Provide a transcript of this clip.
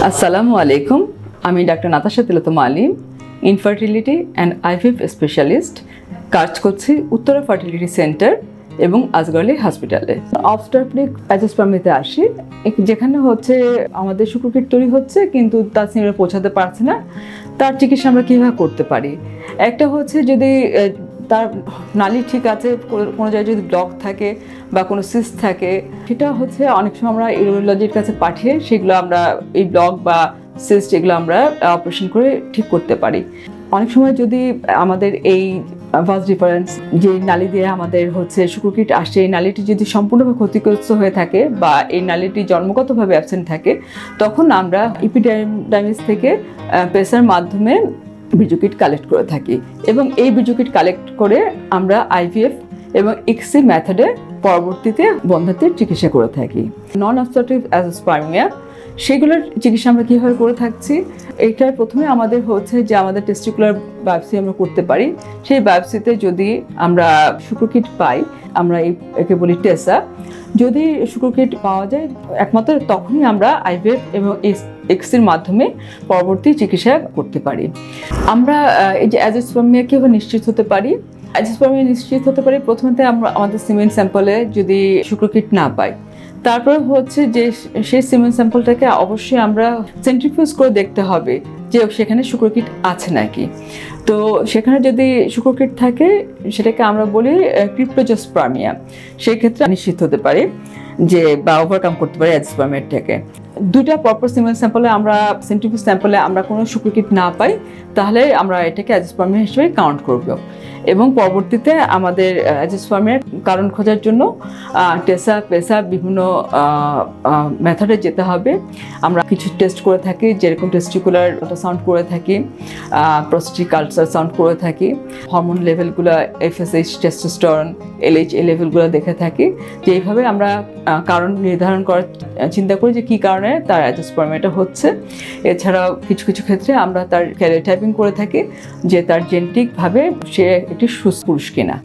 আসসালামু আলাইকুম, আমি ডাক্তার Natasha Tilottama Ali, infertility and IVF specialist. কাজ করছি উত্তরা ফার্টিলিটি সেন্টার এবং আজগর হসপিটালে। অবস্টেট্রিক অ্যাজিওস্পার্মিতে আসি, যেখানে হচ্ছে আমাদের শুক্রকীট তৈরি হচ্ছে কিন্তু তার সিমেন্টে পৌঁছাতে পারছে না। তার চিকিৎসা আমরা কীভাবে করতে পারি? একটা হচ্ছে যদি তার নালী ঠিক আছে, কোনো জায়গায় যদি ব্লক থাকে বা কোনো সিস্ট থাকে, সেটা হচ্ছে অনেক সময় আমরা ইউরোলজির কাছে পাঠিয়ে সেগুলো আমরা এই ব্লক বা সিস্ট এগুলো আমরা অপারেশন করে ঠিক করতে পারি। অনেক সময় যদি আমাদের এই ভাস ডিফারেন্স যে নালী দিয়ে আমাদের হচ্ছে শুক্রকীট আসছে, এই নালীটি যদি সম্পূর্ণভাবে ক্ষতিগ্রস্ত হয়ে থাকে বা এই নালীটি জন্মগতভাবে অ্যাবসেন্ট থাকে, তখন আমরা ইপিডার্মিস থেকে প্রেসার মাধ্যমে বীর্যকীট কালেক্ট করে থাকি এবং এই বীর্যকীট কালেক্ট করে আমরা আইভিএফ এবং ইক্সি মেথডে পরবর্তীতে বন্ধ্যাত্বের চিকিৎসা করে থাকি। নন অবস্ট্রাকটিভ অ্যাজিওস্পার্মিয়া, সেগুলোর চিকিৎসা আমরা কীভাবে করে থাকছি? এইটার প্রথমে আমাদের হচ্ছে যে আমাদের টেস্টিকুলার বায়োপসি আমরা করতে পারি। সেই বায়োপসিতে যদি আমরা শুক্রকীট পাই, আমরা একে বলি টেসা। যদি শুক্রকীট পাওয়া যায় একমাত্র তখনই আমরা আইভিএফ এবং এক্সির মাধ্যমে পরবর্তী চিকিৎসা করতে পারি। আমরা এই যে অ্যাজিওস্পার্মিয়া কীভাবে নিশ্চিত হতে পারি? অ্যাজিওস্পার্মিয়া নিশ্চিত হতে পারি প্রথমত আমরা আমাদের সিমেন্ট স্যাম্পলে যদি শুক্রকীট না পাই, তারপরে হচ্ছে যে সেই সিমেন্ট স্যাম্পলটাকে অবশ্যই আমরা সেন্ট্রিফিউজ করে দেখতে হবে যে সেখানে শুক্রকীট আছে নাকি। তো সেখানে যদি শুক্রকীট থাকে সেটাকে আমরা বলি ক্রিপ্টোজোস্পার্মিয়া। সেই ক্ষেত্রে নিশ্চিত হতে পারি যে বা ওভারকাম করতে পারি অ্যাজিওস্পার্মিয়াটাকে। দুইটা পরপর সিমেন্ট স্যাম্পলে আমরা সেন্ট্রিফিউজ স্যাম্পলে আমরা কোনো শুক্রকীট না পাই, তাহলে আমরা এটাকে অ্যাজিওস্পার্মিয়া হিসেবে কাউন্ট করব এবং পরবর্তীতে আমাদের অ্যাজিওস্পার্মিয়ার কারণ খোঁজার জন্য টেসা পেসা বিভিন্ন মেথডে যেতে হবে। আমরা কিছু টেস্ট করে থাকি, যেরকম টেস্টিকুলার আল্ট্রাসাউন্ড করে থাকি, প্রস্টেটিক আল্ট্রাসাউন্ড করে থাকি, হরমোন লেভেলগুলো এফএসএইচ, টেস্টোস্টেরন, এলএইচ এই লেভেলগুলো দেখে থাকি। যে এইভাবে আমরা কারণ নির্ধারণ করার চিন্তা করি যে কী কারণে তার অ্যাজিওস্পার্মিয়াটা হচ্ছে। এছাড়াও কিছু কিছু ক্ষেত্রে আমরা তার ক্যারিওটাইপিং করে থাকি যে তার জেনেটিকভাবে সে একটি সুস্থ পুরুষ কিনা।